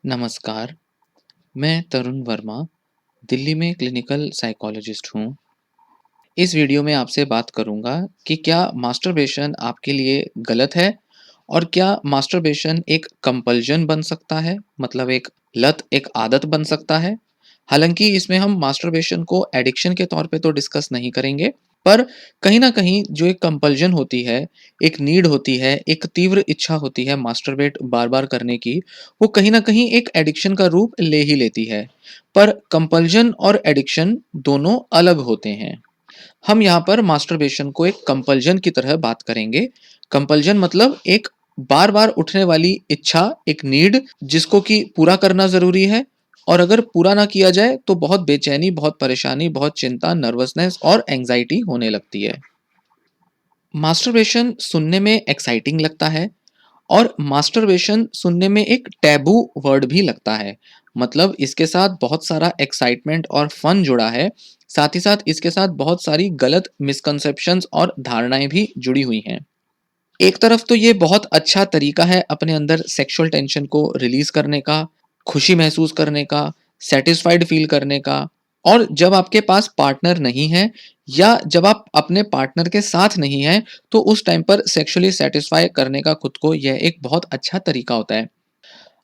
नमस्कार, मैं तरुण वर्मा, दिल्ली में क्लिनिकल साइकोलॉजिस्ट हूँ। इस वीडियो में आपसे बात करूँगा कि क्या मास्टरबेशन आपके लिए गलत है और क्या मास्टरबेशन एक कंपल्शन बन सकता है, मतलब एक लत, एक आदत बन सकता है। हालांकि इसमें हम मास्टरबेशन को एडिक्शन के तौर पे तो डिस्कस नहीं करेंगे, पर कहीं ना कहीं जो एक कंपल्शन होती है, एक नीड होती है, एक तीव्र इच्छा होती है मास्टरबेट बार बार करने की, वो कहीं ना कहीं एक एडिक्शन का रूप ले ही लेती है। पर कंपल्शन और एडिक्शन दोनों अलग होते हैं। हम यहाँ पर मास्टरबेशन को एक कंपल्जन की तरह बात करेंगे। कंपल्जन मतलब एक बार बार उठने वाली इच्छा, एक नीड जिसको कि पूरा करना जरूरी है, और अगर पूरा ना किया जाए तो बहुत बेचैनी, बहुत परेशानी, बहुत चिंता, नर्वसनेस और एंजाइटी होने लगती है। मास्टरबेशन सुनने में एक्साइटिंग लगता है और मास्टरबेशन सुनने में एक टैबू वर्ड भी लगता है। मतलब इसके साथ बहुत सारा एक्साइटमेंट और फन जुड़ा है। साथ ही साथ इसके साथ बहुत सारी गलत मिसकंसेप्शंस और धारणाएं भी जुड़ी हुई हैं। एक तरफ तो ये बहुत अच्छा तरीका है अपने अंदर सेक्सुअल टेंशन को रिलीज करने का, खुशी महसूस करने का, सेटिस्फाइड फील करने का। और जब आपके पास पार्टनर नहीं है या जब आप अपने पार्टनर के साथ नहीं हैं, तो उस टाइम पर सेक्सुअली सेटिस्फाई करने का खुद को, यह एक बहुत अच्छा तरीका होता है।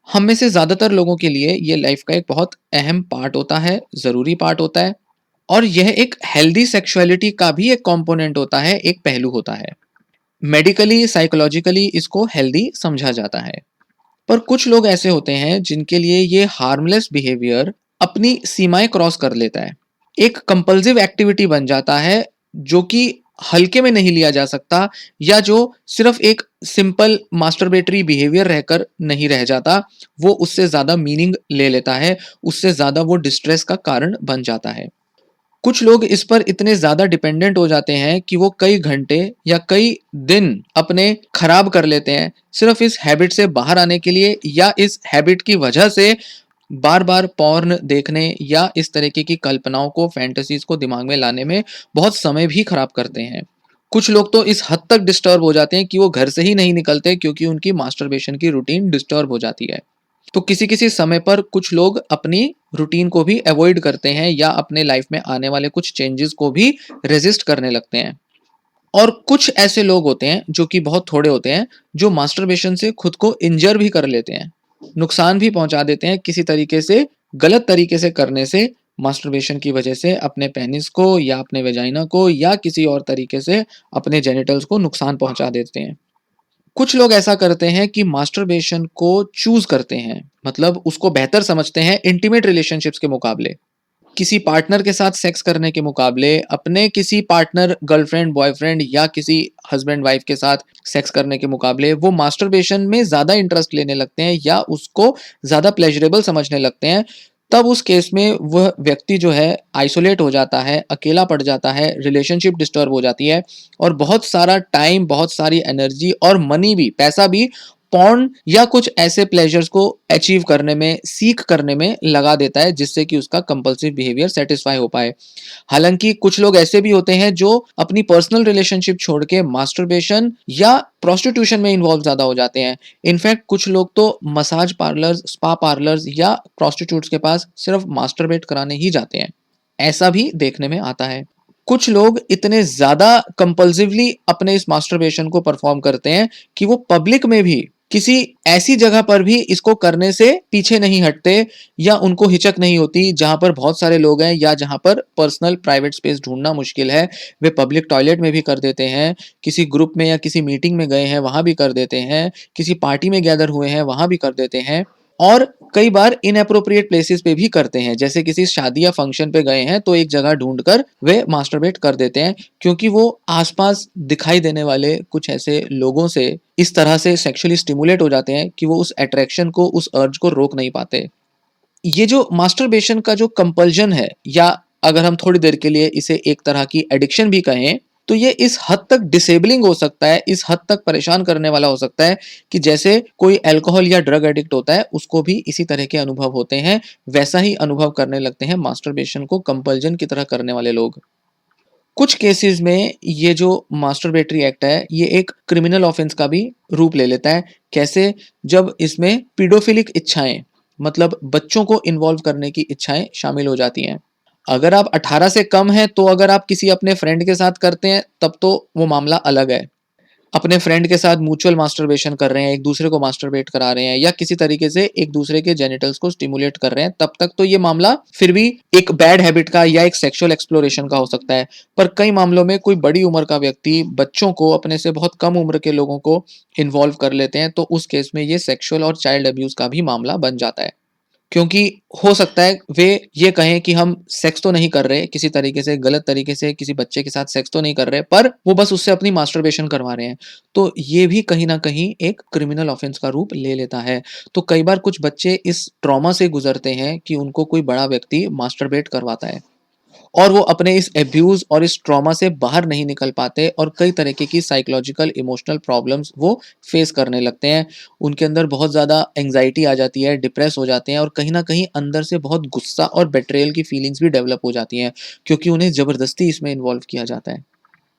हम में से ज़्यादातर लोगों के लिए ये लाइफ का एक बहुत अहम पार्ट होता है, ज़रूरी पार्ट होता है, और यह एक हेल्दी सेक्सुअलिटी का भी एक कंपोनेंट होता है, एक पहलू होता है। मेडिकली, साइकोलॉजिकली इसको हेल्दी समझा जाता है। पर कुछ लोग ऐसे होते हैं जिनके लिए ये हार्मलेस बिहेवियर अपनी सीमाएं क्रॉस कर लेता है, एक कंपल्सिव एक्टिविटी बन जाता है जो कि हल्के में नहीं लिया जा सकता, या जो सिर्फ एक सिंपल मास्टरबेटरी बिहेवियर रहकर नहीं रह जाता, वो उससे ज्यादा मीनिंग ले लेता है, उससे ज्यादा वो डिस्ट्रेस का कारण बन जाता है। कुछ लोग इस पर इतने ज़्यादा डिपेंडेंट हो जाते हैं कि वो कई घंटे या कई दिन अपने खराब कर लेते हैं सिर्फ इस हैबिट से बाहर आने के लिए, या इस हैबिट की वजह से बार बार पॉर्न देखने या इस तरीके की कल्पनाओं को, फैंटेसीज को दिमाग में लाने में बहुत समय भी खराब करते हैं। कुछ लोग तो इस हद तक डिस्टर्ब हो जाते हैं कि वो घर से ही नहीं निकलते क्योंकि उनकी मास्टरबेशन की रूटीन डिस्टर्ब हो जाती है। तो किसी किसी समय पर कुछ लोग अपनी रूटीन को भी अवॉइड करते हैं या अपने लाइफ में आने वाले कुछ चेंजेस को भी रेजिस्ट करने लगते हैं। और कुछ ऐसे लोग होते हैं जो कि बहुत थोड़े होते हैं, जो मास्टरबेशन से खुद को इंजर भी कर लेते हैं, नुकसान भी पहुंचा देते हैं किसी तरीके से, गलत तरीके से करने से, मास्टरबेशन की वजह से अपने पेनिस को या अपने वेजाइना को या किसी और तरीके से अपने जेनिटल्स को नुकसान पहुंचा देते हैं। कुछ लोग ऐसा करते हैं कि मास्टरबेशन को चूज करते हैं, मतलब उसको बेहतर समझते हैं इंटीमेट रिलेशनशिप्स के मुकाबले। किसी पार्टनर के साथ सेक्स करने के मुकाबले अपने किसी पार्टनर, गर्लफ्रेंड, बॉयफ्रेंड या किसी हस्बैंड वाइफ के साथ सेक्स करने के मुकाबले वो मास्टरबेशन में ज्यादा इंटरेस्ट लेने लगते हैं या उसको ज्यादा प्लेजरेबल समझने लगते हैं। तब उस केस में वह व्यक्ति जो है आइसोलेट हो जाता है, अकेला पड़ जाता है, रिलेशनशिप डिस्टर्ब हो जाती है, और बहुत सारा टाइम, बहुत सारी एनर्जी और मनी भी, पैसा भी पॉर्न या कुछ ऐसे प्लेजर्स को अचीव करने में, सीख करने में लगा देता है, जिससे कि उसका कंपल्सिव बिहेवियर सेटिस्फाई हो पाए। हालांकि कुछ लोग ऐसे भी होते हैं जो अपनी पर्सनल रिलेशनशिप छोड़ के मास्टरबेशन या प्रोस्टिट्यूशन में इन्वॉल्व ज्यादा हो जाते हैं। इनफैक्ट कुछ लोग तो मसाज पार्लर्स, स्पा पार्लर्स या प्रोस्टिट्यूट्स के पास सिर्फ मास्टरबेट कराने ही जाते हैं। ऐसा भी देखने में आता है। कुछ लोग इतने ज्यादा कंपल्सिवली अपने इस मास्टरबेशन को परफॉर्म करते हैं कि वो पब्लिक में भी, किसी ऐसी जगह पर भी इसको करने से पीछे नहीं हटते, या उनको हिचक नहीं होती जहां पर बहुत सारे लोग हैं या जहां पर पर्सनल प्राइवेट स्पेस ढूंढना मुश्किल है। वे पब्लिक टॉयलेट में भी कर देते हैं, किसी ग्रुप में या किसी मीटिंग में गए हैं वहां भी कर देते हैं, किसी पार्टी में गैदर हुए हैं वहां भी कर देते हैं, और कई बार इनअप्रोप्रिएट प्लेसेस पे भी करते हैं। जैसे किसी शादी या फंक्शन पे गए हैं तो एक जगह ढूंढकर वे मास्टरबेट कर देते हैं, क्योंकि वो आसपास दिखाई देने वाले कुछ ऐसे लोगों से इस तरह से सेक्सुअली स्टिमुलेट हो जाते हैं कि वो उस अट्रैक्शन को, उस अर्ज को रोक नहीं पाते। ये जो मास्टरबेशन का जो कंपल्जन है, या अगर हम थोड़ी देर के लिए इसे एक तरह की एडिक्शन भी कहें, तो ये इस हद तक डिसेबलिंग हो सकता है, इस हद तक परेशान करने वाला हो सकता है कि जैसे कोई अल्कोहल या ड्रग एडिक्ट होता है उसको भी इसी तरह के अनुभव होते हैं, वैसा ही अनुभव करने लगते हैं मास्टरबेशन को कंपल्जन की तरह करने वाले लोग। कुछ केसेस में ये जो मास्टरबेटरी एक्ट है ये एक क्रिमिनल ऑफेंस का भी रूप ले लेता है। कैसे? जब इसमें पीडोफिलिक इच्छाएं, मतलब बच्चों को इन्वॉल्व करने की इच्छाएँ शामिल हो जाती हैं। अगर आप 18 से कम हैं, तो अगर आप किसी अपने फ्रेंड के साथ करते हैं, तब तो वो मामला अलग है। अपने फ्रेंड के साथ म्यूचुअल मास्टरबेशन कर रहे हैं, एक दूसरे को मास्टरबेट करा रहे हैं या किसी तरीके से एक दूसरे के जेनिटल्स को स्टिमुलेट कर रहे हैं, तब तक तो ये मामला फिर भी एक बैड हैबिट का या एक सेक्सुअल एक्सप्लोरेशन का हो सकता है। पर कई मामलों में कोई बड़ी उम्र का व्यक्ति बच्चों को, अपने से बहुत कम उम्र के लोगों को इन्वॉल्व कर लेते हैं, तो उस केस में ये सेक्सुअल और चाइल्ड अब्यूज का भी मामला बन जाता है। क्योंकि हो सकता है वे ये कहें कि हम सेक्स तो नहीं कर रहे, किसी तरीके से गलत तरीके से किसी बच्चे के साथ सेक्स तो नहीं कर रहे, पर वो बस उससे अपनी मास्टरबेशन करवा रहे हैं। तो ये भी कहीं न कहीं एक क्रिमिनल ऑफेंस का रूप ले लेता है। तो कई बार कुछ बच्चे इस ट्रॉमा से गुज़रते हैं कि उनको कोई बड़ा व्यक्ति मास्टरबेट करवाता है। और वो अपने इस अब्यूज़ और इस ट्रॉमा से बाहर नहीं निकल पाते और कई तरीके की साइकोलॉजिकल इमोशनल प्रॉब्लम्स वो फेस करने लगते हैं। उनके अंदर बहुत ज़्यादा एंग्ज़ायटी आ जाती है, डिप्रेस हो जाते हैं और कहीं न कहीं अंदर से बहुत गुस्सा और बिट्रेयल की फीलिंग्स भी डेवलप हो जाती हैं, क्योंकि उन्हें ज़बरदस्ती इसमें इन्वॉल्व किया जाता है।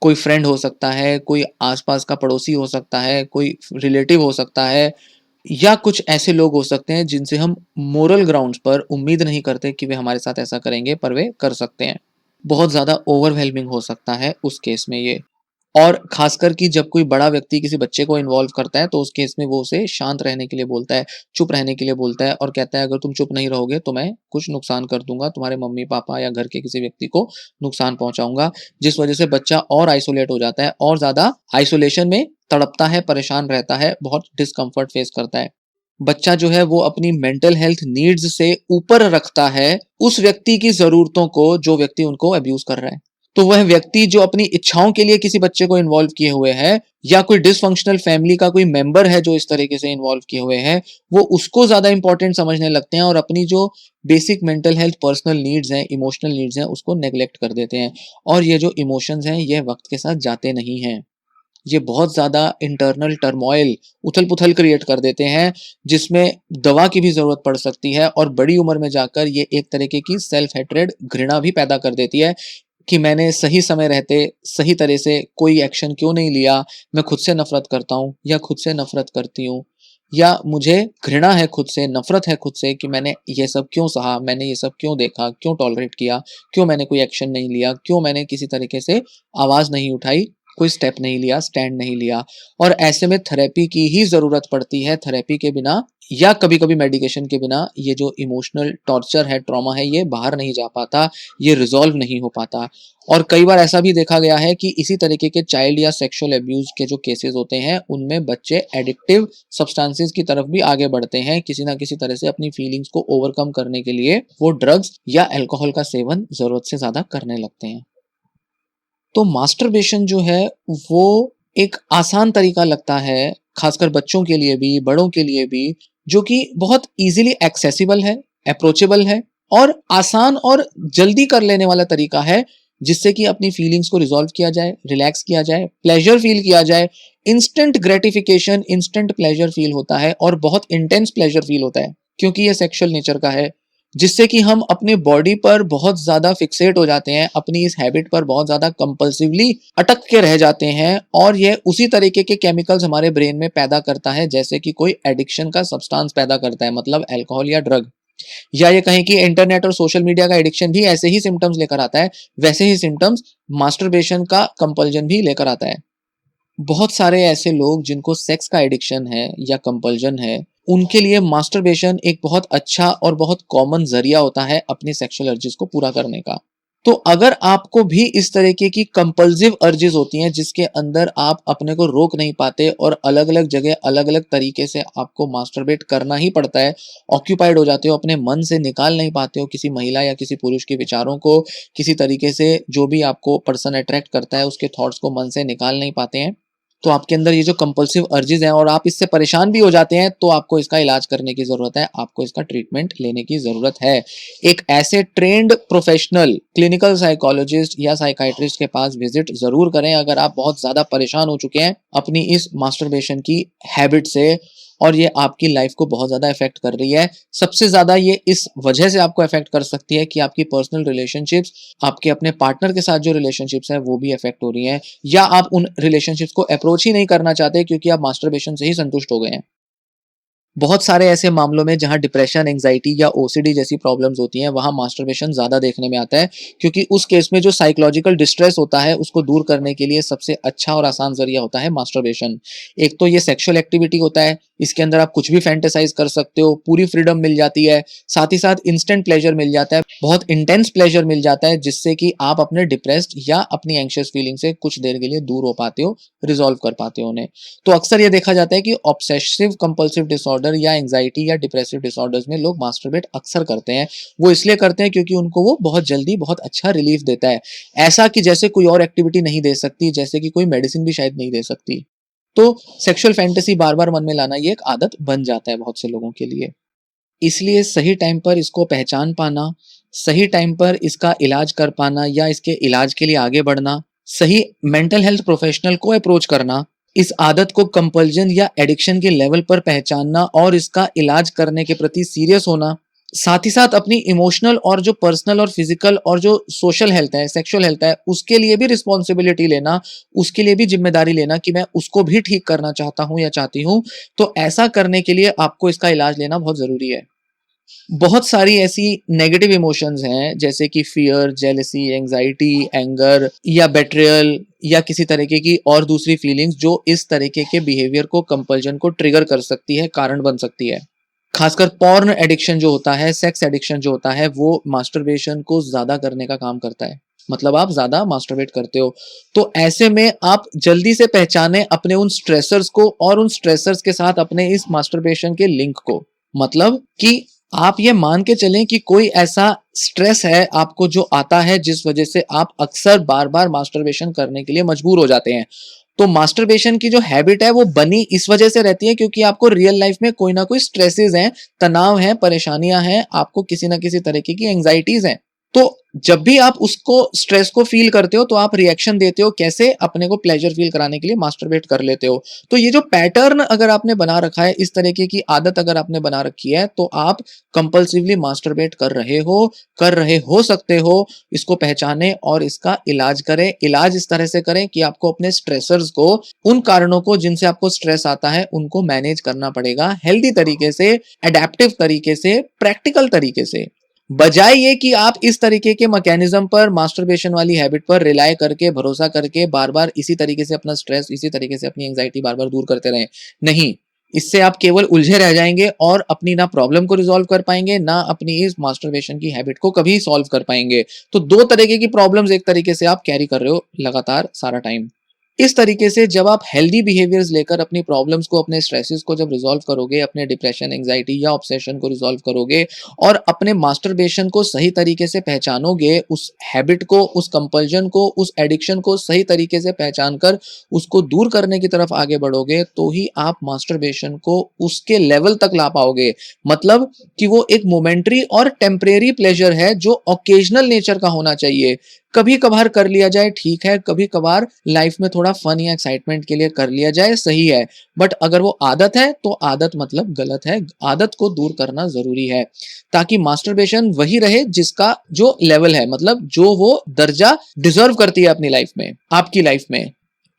कोई फ्रेंड हो सकता है, कोई आस-पास का पड़ोसी हो सकता है, कोई रिलेटिव हो सकता है या कुछ ऐसे लोग हो सकते हैं जिनसे हम मोरल ग्राउंड्स पर उम्मीद नहीं करते कि वे हमारे साथ ऐसा करेंगे, पर वे कर सकते हैं। बहुत ज़्यादा ओवरवेलमिंग हो सकता है उस केस में ये। और ख़ासकर कि जब कोई बड़ा व्यक्ति किसी बच्चे को इन्वॉल्व करता है, तो उस केस में वो उसे शांत रहने के लिए बोलता है, चुप रहने के लिए बोलता है और कहता है, "अगर तुम चुप नहीं रहोगे, तो मैं कुछ नुकसान कर दूँगा, तुम्हारे मम्मी-पापा या घर के किसी व्यक्ति को नुकसान पहुँचाऊँगा।" जिस वजह से बच्चा और आइसोलेट हो जाता है और ज़्यादा आइसोलेशन में तड़पता है, परेशान रहता है, बहुत डिस्कम्फ़र्ट फ़ेस करता है। बच्चा जो है वो अपनी मेंटल हेल्थ नीड्स से ऊपर रखता है उस व्यक्ति की ज़रूरतों को जो व्यक्ति उनको अब्यूज़ कर रहा है। तो वह व्यक्ति जो अपनी इच्छाओं के लिए किसी बच्चे को इन्वॉल्व किए हुए है या कोई डिसफंक्शनल फैमिली का कोई मेंबर है जो इस तरीके से इन्वॉल्व किए हुए हैं, वो उसको ज़्यादा इंपॉर्टेंट समझने लगते हैं और अपनी जो basic mental health personnel needs हैं, इमोशनल नीड्स हैं, उसको नेग्लेक्ट कर देते हैं। और ये जो इमोशंस हैं, ये वक़्त के साथ जाते नहीं हैं। ये बहुत ज़्यादा इंटरनल टर्मॉइल, उथल-पुथल क्रिएट कर देते हैं, जिसमें दवा की भी ज़रूरत पड़ सकती है और बड़ी उम्र में जाकर ये एक तरीके की सेल्फ हेट्रेड घृणा भी पैदा कर देती है कि मैंने सही समय रहते, सही तरह से कोई एक्शन क्यों नहीं लिया, मैं खुद से नफ़रत करता हूँ या खुद से नफ़रत करती हूँ या मुझे घृणा है खुद से, नफ़रत है खुद से कि मैंने ये सब क्यों सहा, मैंने ये सब क्यों देखा, क्यों टॉलरेट किया, क्यों मैंने कोई एक्शन नहीं लिया, क्यों मैंने किसी तरीके से आवाज़ नहीं उठाई, कोई स्टेप नहीं लिया, स्टैंड नहीं लिया। और ऐसे में थेरेपी की ही ज़रूरत पड़ती है। थेरेपी के बिना या कभी-कभी मेडिकेशन के बिना ये जो इमोशनल टॉर्चर है, ट्रॉमा है, ये बाहर नहीं जा पाता, ये रिज़ॉल्व नहीं हो पाता। और कई बार ऐसा भी देखा गया है कि इसी तरीके के चाइल्ड या सेक्सुअल अब्यूज़ के जो केसेज़ होते हैं, उनमें बच्चे एडिक्टिव सब्सटेंसेस की तरफ भी आगे बढ़ते हैं। किसी न किसी तरह से अपनी फीलिंग्स को ओवरकम करने के लिए वो ड्रग्स या अल्कोहल का सेवन ज़रूरत से ज़्यादा करने लगते हैं। तो मास्टरबेशन जो है वो एक आसान तरीका लगता है, खासकर बच्चों के लिए भी, बड़ों के लिए भी, जो कि बहुत ईज़िली एक्सेसिबल है, अप्रोचेबल है और आसान और जल्दी कर लेने वाला तरीका है, जिससे कि अपनी फीलिंग्स को रिज़ॉल्व किया जाए, रिलैक्स किया जाए, प्लेज़र फ़ील किया जाए। Instant gratification, instant pleasure feel होता है और बहुत इंटेंस प्लेज़र फ़ील होता है, क्योंकि ये सेक्सुअल नेचर का है। जिससे कि हम अपने बॉडी पर बहुत ज़्यादा फिक्सेट हो जाते हैं, अपनी इस हैबिट पर बहुत ज़्यादा कंपल्सिवली अटक के रह जाते हैं और ये उसी तरीके के केमिकल्स हमारे ब्रेन में पैदा करता है जैसे कि कोई एडिक्शन का सब्सटेंस पैदा करता है, मतलब अल्कोहल या ड्रग। या ये कहें कि इंटरनेट और सोशल मीडिया का एडिक्शन भी ऐसे ही सिम्पटम्स लेकर आता है, वैसे ही सिम्पटम्स मास्टरबेशन का कंपल्जन भी लेकर आता है। बहुत सारे ऐसे लोग जिनको सेक्स का एडिक्शन है या कंपल्जन है, उनके लिए मास्टरबेशन एक बहुत अच्छा और बहुत कॉमन ज़रिया होता है अपनी सेक्सुअल अर्जेस को पूरा करने का। तो अगर आपको भी इस तरीके की कंपल्सिव अर्जेस होती हैं जिसके अंदर आप अपने को रोक नहीं पाते और अलग-अलग जगह अलग-अलग तरीके से आपको मास्टरबेट करना ही पड़ता है, ऑक्यूपाइड हो जाते हो, अपने मन से निकाल नहीं पाते हो किसी महिला या किसी पुरुष के विचारों को, किसी तरीके से जो भी आपको पर्सन अट्रैक्ट करता है उसके थॉट्स को मन से निकाल नहीं पाते हैं, तो आपके अंदर ये जो कंपल्सिव अर्जेज़ हैं और आप इससे परेशान भी हो जाते हैं, तो आपको इसका इलाज करने की ज़रूरत है, आपको इसका ट्रीटमेंट लेने की ज़रूरत है। एक ऐसे ट्रेन्ड प्रोफेशनल क्लिनिकल साइकोलॉजिस्ट या साइकियाट्रिस्ट के पास विज़िट ज़रूर करें अगर आप बहुत ज़्यादा परेशान हो चुके हैं अपनी इस मास्टरबेशन की हैबिट से और ये आपकी लाइफ़ को बहुत ज़्यादा इफ़ेक्ट कर रही है। सबसे ज़्यादा ये इस वजह से आपको इफ़ेक्ट कर सकती है कि आपकी पर्सनल रिलेशनशिप्स, आपके अपने पार्टनर के साथ जो रिलेशनशिप्स हैं, वो भी इफ़ेक्ट हो रही हैं या आप उन रिलेशनशिप्स को अप्रोच ही नहीं करना चाहते क्योंकि आप मास्टरबेशन से ही संतुष्ट हो गए हैं। बहुत सारे ऐसे मामलों में जहाँ डिप्रेशन, एंग्जायटी या ओसीडी जैसी प्रॉब्लम्स होती हैं, वहाँ मास्टरबेशन ज़्यादा देखने में आता है, क्योंकि उस केस में जो साइकोलॉजिकल डिस्ट्रेस होता है, उसको दूर करने के लिए सबसे अच्छा और आसान ज़रिया होता है मास्टरबेशन। एक तो ये सेक्सुअल एक्टिविटी होता है, इसके अंदर आप कुछ भी फैंटेसाइज़ कर सकते हो, पूरी फ्रीडम मिल जाती है, साथ ही साथ इंस्टेंट प्लेज़र मिल जाता है, बहुत इंटेंस प्लेज़र मिल जाता है, जिससे कि आप अपने डिप्रेस्ड या अपनी एंग्शियस फीलिंग से कुछ देर के लिए दूर हो पाते हो, रिज़ॉल्व कर पाते हो उन्हें। तो अक्सर ये देखा जाता है कि ऑब्सेसिव कंपल्सिव डिसऑर्डर या एंजाइटी या डिप्रेसिव डिसऑर्डर्स में लोग मास्टरबेट अक्सर करते हैं। वो इसलिए करते हैं क्योंकि उनको वो बहुत जल्दी बहुत अच्छा रिलीफ देता है। ऐसा कि जैसे कोई और एक्टिविटी नहीं दे सकती, जैसे कि कोई मेडिसिन भी शायद नहीं दे सकती। तो सेक्सुअल फैंटेसी बार-बार मन में लाना ये एक आदत बन जाता है बहुत से लोगों के लिए। इसलिए सही टाइम पर इसको पहचान पाना, सही टाइम पर इसका इलाज कर पाना या इसके इलाज के लिए आगे बढ़ना, सही मेंटल हेल्थ प्रोफेशनल को अप्रोच करना, इस आदत को कंपल्जन या एडिक्शन के लेवल पर पहचानना और इसका इलाज करने के प्रति सीरियस होना, साथ ही साथ अपनी इमोशनल और जो पर्सनल और फिजिकल और जो सोशल हेल्थ है, सेक्सुअल हेल्थ है, उसके लिए भी रिस्पॉन्सिबिलिटी लेना, उसके लिए भी जिम्मेदारी लेना कि मैं उसको भी ठीक करना चाहता हूँ या चाहती हूँ। तो ऐसा करने के लिए आपको इसका इलाज लेना बहुत ज़रूरी है। बहुत सारी ऐसी नेगेटिव इमोशंस हैं, जैसे कि फ़ियर, जेलसी, एंग्ज़ायटी, एंगर या बेट्रेयल या किसी तरीके की और दूसरी फीलिंग्स जो इस तरीके के बिहेवियर को, कंपल्जन को ट्रिगर कर सकती है, कारण बन सकती है। खासकर पॉर्न एडिक्शन जो होता है, सेक्स एडिक्शन जो होता है, वो मास्टरबेशन को ज़्यादा करने का काम करता है। मतलब आप ज़्यादा मास्टरबेट करते हो। तो ऐसे में आप जल्दी से पहचानें अपने उन स्ट्रेसर्स को और उन स्ट्रेसर्स के साथ अपने इस मास्टरबेशन के लिंक को। मतलब कि आप ये मान के चलें कि कोई ऐसा स्ट्रेस है आपको जो आता है, जिस वजह से आप अक्सर बार-बार मास्टरबेशन करने के लिए मजबूर हो जाते हैं। तो मास्टरबेशन की जो हैबिट है वो बनी इस वजह से रहती है क्योंकि आपको रियल लाइफ में कोई ना कोई स्ट्रेसेस हैं, तनाव हैं, परेशानियां हैं, आपको किसी ना किसी तरीके की एंग्जाइटीज हैं। तो जब भी आप उसको स्ट्रेस को फील करते हो तो आप रिएक्शन देते हो, कैसे? अपने को प्लेजर फील कराने के लिए मास्टरबेट कर लेते हो। तो ये जो पैटर्न अगर आपने बना रखा है, इस तरीके की आदत अगर आपने बना रखी है, तो आप कंपल्सिवली मास्टरबेट कर रहे हो सकते हो। इसको पहचानें और इसका इलाज करें। इलाज इस तरह से करें कि आपको अपने स्ट्रेसर्स को, उन कारणों को जिनसे आपको स्ट्रेस आता है, उनको मैनेज करना पड़ेगा हेल्दी तरीके से, एडेप्टिव तरीके से, प्रैक्टिकल तरीके से। बजाय ये कि आप इस तरीके के मैकेनिज्म पर, मास्टरबेशन वाली हैबिट पर रिलाय करके, भरोसा करके बार-बार इसी तरीके से अपना स्ट्रेस, इसी तरीके से अपनी एंग्जायटी बार-बार दूर करते रहें। नहीं, इससे आप केवल उलझे रह जाएँगे और अपनी ना प्रॉब्लम को रिज़ॉल्व कर पाएँगे, ना अपनी इस मास्टरबेशन की हैबिट को कभी सॉल्व कर पाएँगे। तो 2 तरीके की प्रॉब्लम्स एक तरीके से आप कैरी कर रहे हो लगातार सारा टाइम। इस तरीके से जब आप हेल्दी बिहेवियर्स लेकर अपनी प्रॉब्लम्स को, अपने स्ट्रेसेस को जब रिजॉल्व करोगे, अपने डिप्रेशन, एंग्जायटी या ऑब्सेशन को रिजॉल्व करोगे और अपने मास्टरबेशन को सही तरीके से पहचानोगे, उस हैबिट को, उस कंपल्जन को, उस एडिक्शन को सही तरीके से पहचान कर उसको दूर करने की तरफ आगे बढ़ोगे, तो ही आप मास्टरबेशन को उसके लेवल तक ला पाओगे। मतलब कि वो एक मोमेंटरी और टेम्परेरी प्लेजर है जो ओकेजनल नेचर का होना चाहिए। कभी कभार कर लिया जाए ठीक है, कभी कभार लाइफ में थोड़ा फन या एक्साइटमेंट के लिए कर लिया जाए सही है, बट अगर वो आदत है तो आदत मतलब गलत है। आदत को दूर करना जरूरी है ताकि मास्टरबेशन वही रहे जिसका जो लेवल है, मतलब जो वो दर्जा डिजर्व करती है अपनी लाइफ में, आपकी लाइफ में,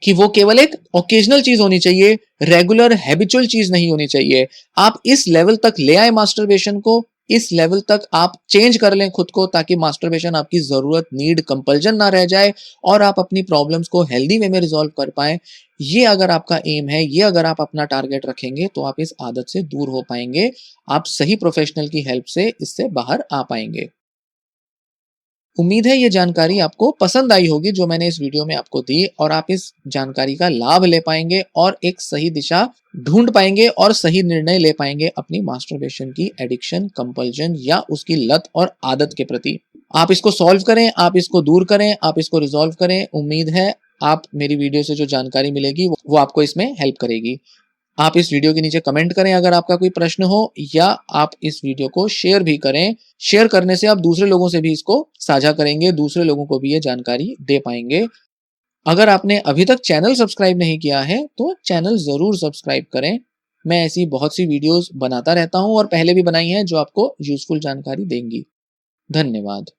कि वो केवल एक ओकेजनल चीज होनी चाहिए, रेगुलर हैबिचुअल चीज नहीं होनी चाहिए। आप इस लेवल तक ले आए मास्टरबेशन को, इस लेवल तक आप चेंज कर लें खुद को, ताकि मास्टरबेशन आपकी जरूरत, नीड, कंपल्जन ना रह जाए और आप अपनी प्रॉब्लम्स को हेल्दी वे में रिजॉल्व कर पाएं। ये अगर आपका एम है, ये अगर आप अपना टारगेट रखेंगे, तो आप इस आदत से दूर हो पाएंगे। आप सही प्रोफेशनल की हेल्प से इससे बाहर आ पाएंगे। उम्मीद है ये जानकारी आपको पसंद आई होगी जो मैंने इस वीडियो में आपको दी, और आप इस जानकारी का लाभ ले पाएंगे और एक सही दिशा ढूंढ पाएंगे और सही निर्णय ले पाएंगे अपनी मास्टरबेशन की एडिक्शन, कंपल्जन या उसकी लत और आदत के प्रति। आप इसको सॉल्व करें, आप इसको दूर करें, आप इसको रिजॉल्व करें। उम्मीद है आप मेरी वीडियो से जो जानकारी मिलेगी वो आपको इसमें हेल्प करेगी। आप इस वीडियो के नीचे कमेंट करें अगर आपका कोई प्रश्न हो, या आप इस वीडियो को शेयर भी करें। शेयर करने से आप दूसरे लोगों से भी इसको साझा करेंगे, दूसरे लोगों को भी ये जानकारी दे पाएंगे। अगर आपने अभी तक चैनल सब्सक्राइब नहीं किया है तो चैनल जरूर सब्सक्राइब करें। मैं ऐसी बहुत सी वीडियोस बनाता रहता हूं और पहले भी बनाई हैं जो आपको यूजफुल जानकारी देंगी। धन्यवाद।